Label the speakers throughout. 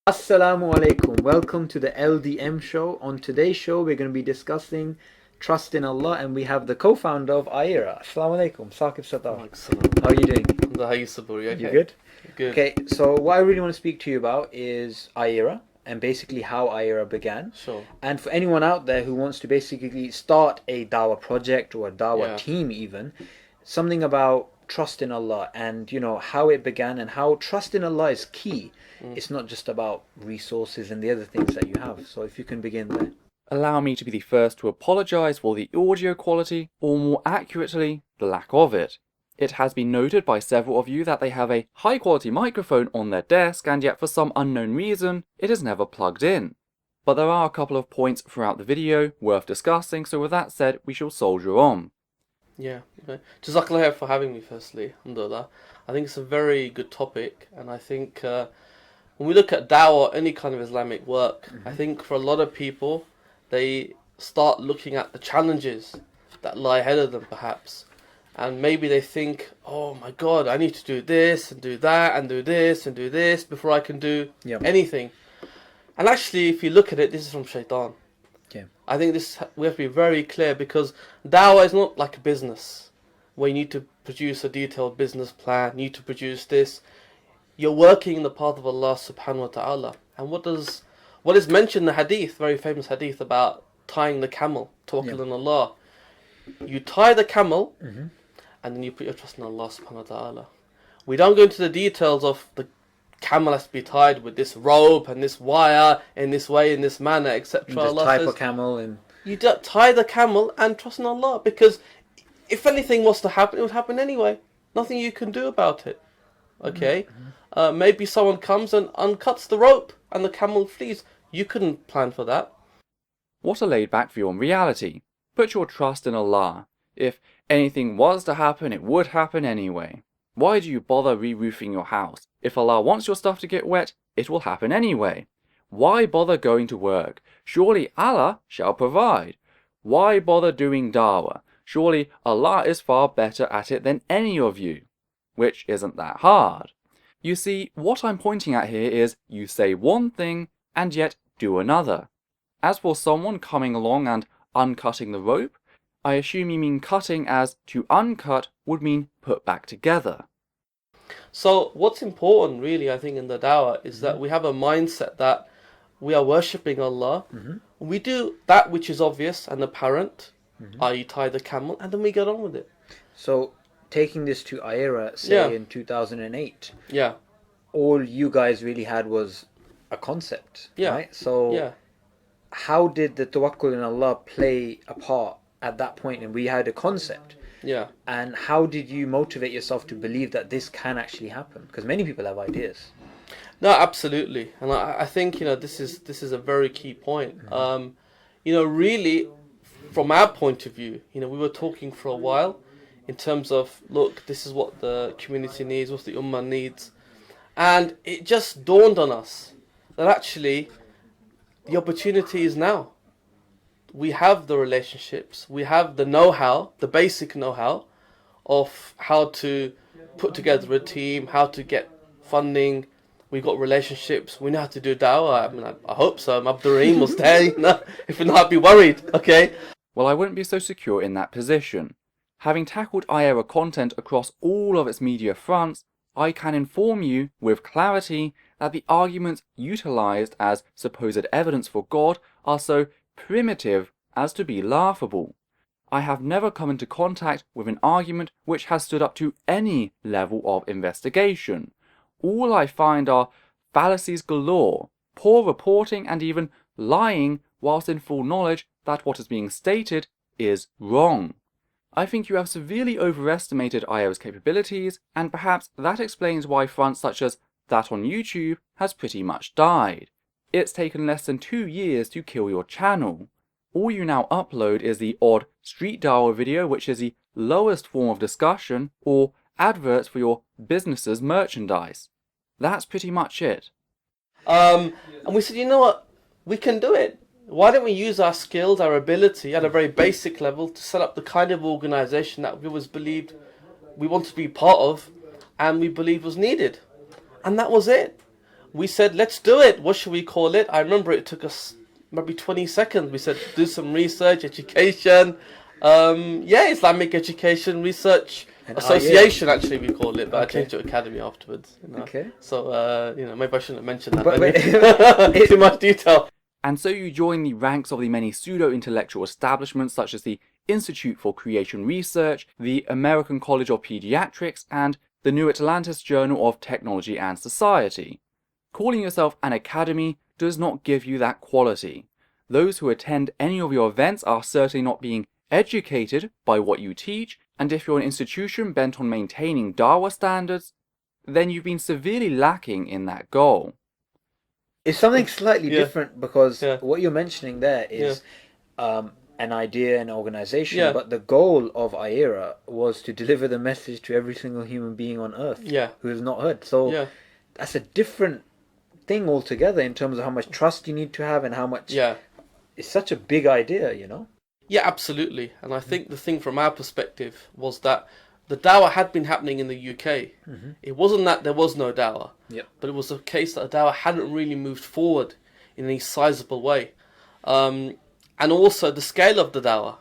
Speaker 1: Assalamu alaikum. Welcome to the LDM show. On today's show, we're going to be discussing trust in Allah, and we have the co-founder of iERA. Assalamu alaikum, Saqib Sattar.
Speaker 2: Excellent.
Speaker 1: How are you doing?
Speaker 2: How are you, Saburi? Okay.
Speaker 1: You good?
Speaker 2: Good.
Speaker 1: Okay, so what I really want to speak to you about is iERA and basically how iERA began.
Speaker 2: Sure.
Speaker 1: And for anyone out there who wants to basically start a Dawah project or a Dawah
Speaker 2: Yeah.
Speaker 1: team even, something about trust in Allah and how it began and how trust in Allah is key. It's not just about resources and the other things that you have. So if you can begin there.
Speaker 3: Allow me to be the first to apologise for the audio quality, or more accurately, the lack of it. It has been noted by several of you that they have a high quality microphone on their desk, and yet for some unknown reason, it is never plugged in. But there are a couple of points throughout the video worth discussing, so with that said, we shall soldier on.
Speaker 2: Yeah. Okay. Jazakallah khair for having me, firstly. Alhamdulillah. I think it's a very good topic, and I think when we look at Dawah, any kind of Islamic work, I think for a lot of people, they start looking at the challenges that lie ahead of them, perhaps. And maybe they think, oh my God, I need to do this and do that and do this and do this before I can do anything. And actually, if you look at it, this is from Shaitan.
Speaker 1: Yeah.
Speaker 2: I think we have to be very clear, because Dawah is not like a business where you need to produce a detailed business plan, you need to produce this. You're working in the path of Allah subhanahu wa ta'ala. And what is mentioned in the hadith, very famous hadith about tying the camel, tawakkul on Allah. You tie the camel and then you put your trust in Allah subhanahu wa ta'ala. We don't go into the details of the camel has to be tied with this rope and this wire in this way, in this manner, etc.
Speaker 1: Just type a camel and
Speaker 2: you tie the camel and trust in Allah, because if anything was to happen, it would happen anyway. Nothing you can do about it. Okay? Maybe someone comes and uncuts the rope and the camel flees. You couldn't plan for that.
Speaker 3: What a laid back view on reality. Put your trust in Allah. If anything was to happen, it would happen anyway. Why do you bother re-roofing your house? If Allah wants your stuff to get wet, it will happen anyway. Why bother going to work? Surely Allah shall provide. Why bother doing Dawah? Surely Allah is far better at it than any of you. Which isn't that hard. You see, what I'm pointing at here is you say one thing and yet do another. As for someone coming along and uncutting the rope, I assume you mean cutting, as to uncut would mean put back together.
Speaker 2: So what's important really, I think, in the Dawah is that we have a mindset that we are worshipping Allah. We do that which is obvious and apparent, i.e. tie the camel, and then we get on with it.
Speaker 1: so taking this to iERA, say in 2008,
Speaker 2: Yeah.
Speaker 1: all you guys really had was a concept, right? So how did the tawakkul in Allah play a part at that point? And we had a concept.
Speaker 2: Yeah.
Speaker 1: And how did you motivate yourself to believe that this can actually happen? Because many people have ideas.
Speaker 2: No, absolutely. And I think, this is a very key point. Really, from our point of view, we were talking for a while in terms of, look, this is what the community needs, what the ummah needs. And it just dawned on us that actually the opportunity is now. We have the relationships, we have the know-how, the basic know-how of how to put together a team, how to get funding. We've got relationships, we know how to do Dawah. I mean, I hope so. Abdurrahim will stay. If not, I'd be worried, okay?
Speaker 3: Well, I wouldn't be so secure in that position. Having tackled iERA content across all of its media fronts, I can inform you with clarity that the arguments utilised as supposed evidence for God are so primitive as to be laughable. I have never come into contact with an argument which has stood up to any level of investigation. All I find are fallacies galore, poor reporting, and even lying whilst in full knowledge that what is being stated is wrong. I think you have severely overestimated iERA's capabilities, and perhaps that explains why fronts such as that on YouTube has pretty much died. It's taken less than 2 years to kill your channel. All you now upload is the odd street Dawah video, which is the lowest form of discussion, or adverts for your business's merchandise. That's pretty much it.
Speaker 2: And we said, you know what, we can do it. Why don't we use our skills, our ability at a very basic level to set up the kind of organisation that we always believed we wanted to be part of and we believed was needed? And that was it. we said, let's do it. What should we call it? I remember it took us maybe 20 seconds. We said, do some research, education. Islamic Education Research Association, actually, we called it. But I changed to Academy afterwards.
Speaker 1: Okay.
Speaker 2: So, maybe I shouldn't have mentioned that.
Speaker 1: But
Speaker 2: Too much detail.
Speaker 3: And so you join the ranks of the many pseudo-intellectual establishments such as the Institute for Creation Research, the American College of Pediatrics, and the New Atlantis Journal of Technology and Society. Calling yourself an academy does not give you that quality. Those who attend any of your events are certainly not being educated by what you teach, and if you're an institution bent on maintaining Dawah standards, then you've been severely lacking in that goal.
Speaker 1: it's something slightly different, because
Speaker 2: Yeah.
Speaker 1: what you're mentioning there is an idea, an organization,
Speaker 2: Yeah.
Speaker 1: but the goal of iERA was to deliver the message to every single human being on earth
Speaker 2: Yeah.
Speaker 1: who has not heard. So
Speaker 2: Yeah.
Speaker 1: that's a different thing altogether in terms of how much trust you need to have and how much.
Speaker 2: Yeah.
Speaker 1: It's such a big idea, you know.
Speaker 2: Yeah, absolutely. And I think the thing from our perspective was that the Dawah had been happening in the UK. It wasn't that there was no Dawah,
Speaker 1: Yep.
Speaker 2: but it was a case that the Dawah hadn't really moved forward in any sizable way. And also the scale of the Dawah,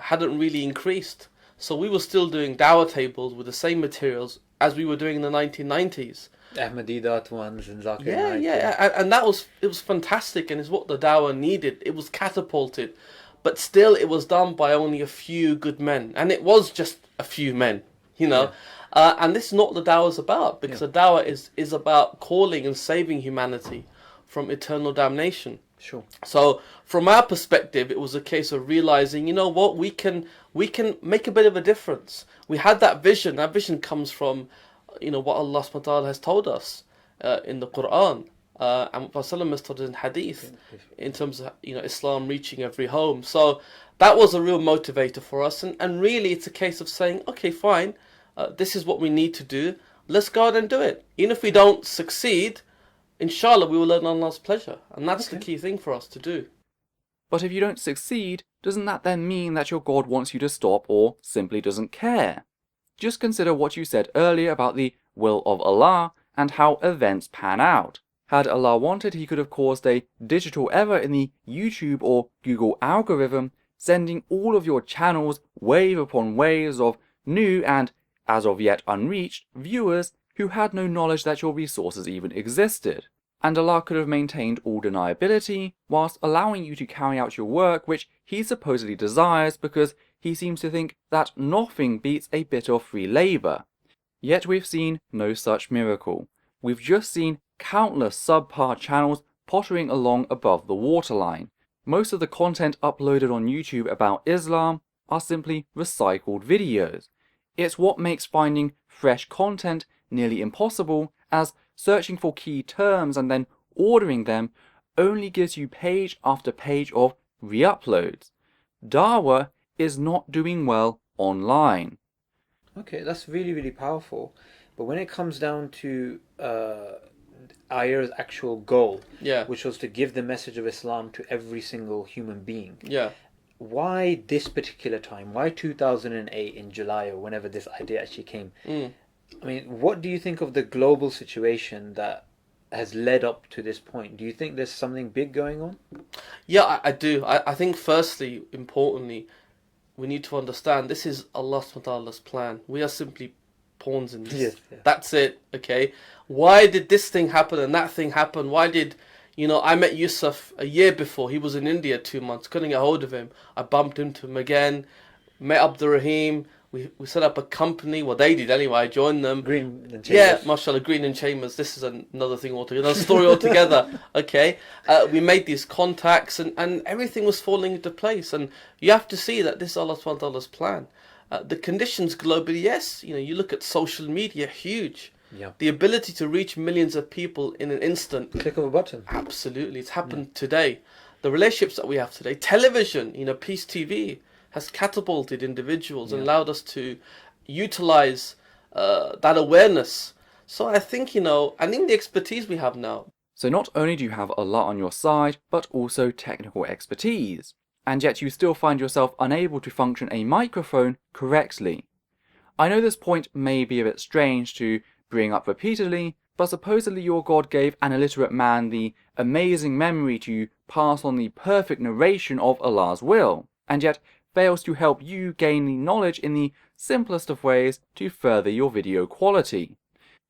Speaker 2: hadn't really increased. So we were still doing Dawah tables with the same materials as we were doing in the 1990s.
Speaker 1: Ahmadidat ones and Zakir
Speaker 2: Yeah,
Speaker 1: Naik,
Speaker 2: yeah, and it was fantastic, and it's what the Dawah needed. It was catapulted, but still it was done by only a few good men, and it was just a few men, and this is not what the Dawah is about, because the Dawah is about calling and saving humanity from eternal damnation.
Speaker 1: Sure.
Speaker 2: So from our perspective, it was a case of realizing, what, we can make a bit of a difference. We had that vision. That vision comes from what Allah subhanahu wa ta'ala has told us in the Quran, and what Prophet has told us in Hadith, in terms of Islam reaching every home. So that was a real motivator for us, and really it's a case of saying, okay, fine, this is what we need to do, let's go out and do it. Even if we don't succeed, inshallah we will earn Allah's pleasure, and that's the key thing for us to do.
Speaker 3: But if you don't succeed, doesn't that then mean that your God wants you to stop or simply doesn't care? Just consider what you said earlier about the will of Allah and how events pan out. Had Allah wanted, he could have caused a digital error in the YouTube or Google algorithm, sending all of your channels wave upon waves of new and, as of yet unreached, viewers who had no knowledge that your resources even existed. And Allah could have maintained all deniability, whilst allowing you to carry out your work which he supposedly desires, because he seems to think that nothing beats a bit of free labour. Yet we've seen no such miracle. We've just seen countless subpar channels pottering along above the waterline. Most of the content uploaded on YouTube about Islam are simply recycled videos. It's what makes finding fresh content nearly impossible, as searching for key terms and then ordering them only gives you page after page of re-uploads. Dawah is not doing well online.
Speaker 1: Okay, that's really, really powerful. But when it comes down to iERA's actual goal, which was to give the message of Islam to every single human being, why this particular time? Why 2008 in July, or whenever this idea actually came? I mean, what do you think of the global situation that has led up to this point? Do you think there's something big going on?
Speaker 2: Yeah, I do. I think firstly, importantly, we need to understand this is Allah subhanahu wa ta'ala's plan. We are simply pawns in this.
Speaker 1: Yes, yeah.
Speaker 2: That's it, okay? Why did this thing happen and that thing happen? Why did, I met Yusuf a year before. He was in India 2 months. Couldn't get hold of him. I bumped into him again. Met Abdul Rahim. We set up a company. Well, they did anyway. I joined them.
Speaker 1: Green and Chambers.
Speaker 2: Yeah, mashallah, Green and Chambers. This is another thing altogether, another story altogether. Okay, we made these contacts, and everything was falling into place. And you have to see that this is Allah subhanahu wa ta'ala's plan. The conditions globally, yes, you look at social media, huge.
Speaker 1: Yeah.
Speaker 2: The ability to reach millions of people in an instant.
Speaker 1: Click of a button.
Speaker 2: Absolutely, it's happened today. The relationships that we have today, television, Peace TV has catapulted individuals and allowed us to utilize that awareness. So I think, I think the expertise we have now.
Speaker 3: So not only do you have Allah on your side, but also technical expertise, and yet you still find yourself unable to function a microphone correctly. I know this point may be a bit strange to bring up repeatedly, But supposedly your God gave an illiterate man the amazing memory to pass on the perfect narration of Allah's will, and yet fails to help you gain the knowledge in the simplest of ways to further your video quality.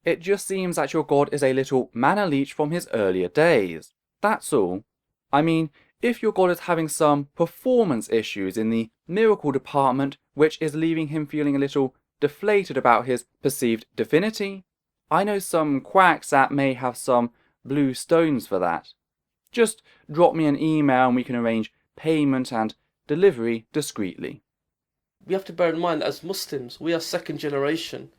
Speaker 3: It just seems that your God is a little mana leech from his earlier days. That's all. I mean, if your God is having some performance issues in the miracle department which is leaving him feeling a little deflated about his perceived divinity, I know some quacks that may have some blue stones for that. Just drop me an email and we can arrange payment and delivery discreetly.
Speaker 2: We have to bear in mind, as Muslims, we are second generation.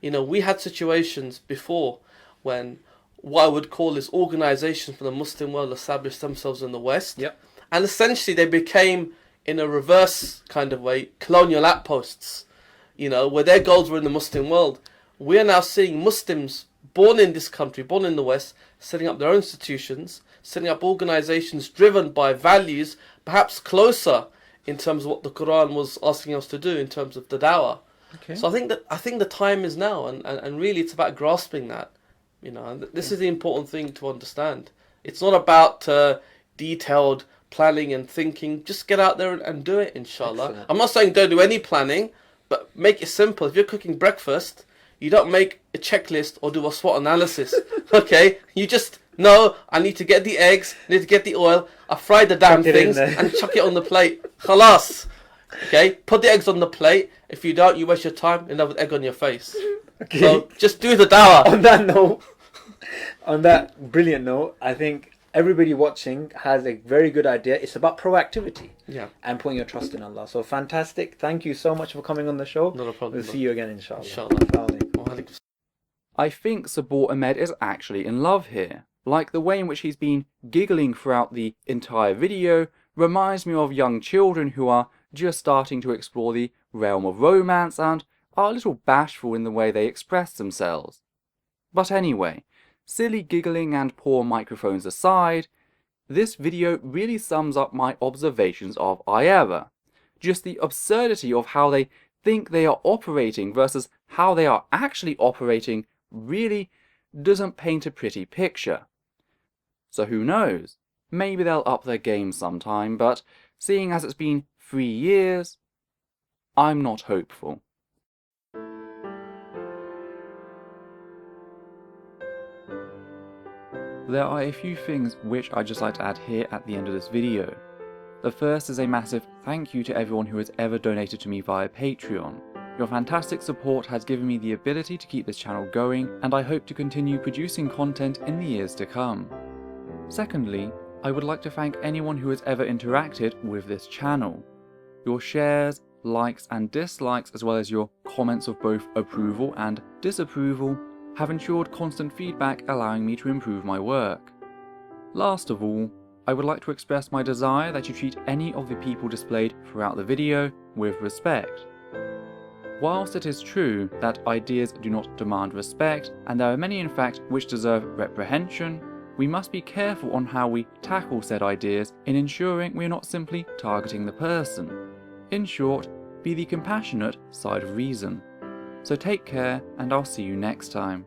Speaker 2: We had situations before when what I would call is organizations from the Muslim world established themselves in the West.
Speaker 1: Yep.
Speaker 2: And essentially they became, in a reverse kind of way, colonial outposts, where their goals were in the Muslim world. We are now seeing Muslims born in this country, born in the West, setting up their own institutions, setting up organizations driven by values, perhaps closer in terms of what the Quran was asking us to do in terms of the Dawah.
Speaker 1: Okay.
Speaker 2: So I think the time is now, and really it's about grasping that. And this is the important thing to understand. It's not about detailed planning and thinking. Just get out there and do it, inshallah.
Speaker 1: Excellent.
Speaker 2: I'm not saying don't do any planning, but make it simple. If you're cooking breakfast, you don't make a checklist or do a SWOT analysis. Okay? You just know, I need to get the eggs, I need to get the oil, I fry the damn things and chuck it on the plate. Khalas. Okay? Put the eggs on the plate. If you don't, you waste your time, and have an egg on your face. Okay. So just do the Dawah.
Speaker 1: On that brilliant note, I think everybody watching has a very good idea. It's about proactivity.
Speaker 2: Yeah.
Speaker 1: And putting your trust in Allah. So fantastic. Thank you so much for coming on the show.
Speaker 2: Not a problem.
Speaker 1: We'll see you again, inshallah.
Speaker 2: Inshallah.
Speaker 3: I think Sabor Ahmed is actually in love here. Like the way in which he's been giggling throughout the entire video reminds me of young children who are just starting to explore the realm of romance and are a little bashful in the way they express themselves. But anyway, silly giggling and poor microphones aside, this video really sums up my observations of iERA. Just the absurdity of how they think they are operating versus how they are actually operating really doesn't paint a pretty picture. So who knows, maybe they'll up their game sometime, but seeing as it's been 3 years, I'm not hopeful. There are a few things which I'd just like to add here at the end of this video. The first is a massive thank you to everyone who has ever donated to me via Patreon. Your fantastic support has given me the ability to keep this channel going, and I hope to continue producing content in the years to come. Secondly, I would like to thank anyone who has ever interacted with this channel. Your shares, likes and dislikes, as well as your comments of both approval and disapproval, have ensured constant feedback allowing me to improve my work. Last of all, I would like to express my desire that you treat any of the people displayed throughout the video with respect. Whilst it is true that ideas do not demand respect, and there are many in fact which deserve reprehension, we must be careful on how we tackle said ideas in ensuring we are not simply targeting the person. In short, be the compassionate side of reason. So take care, and I'll see you next time.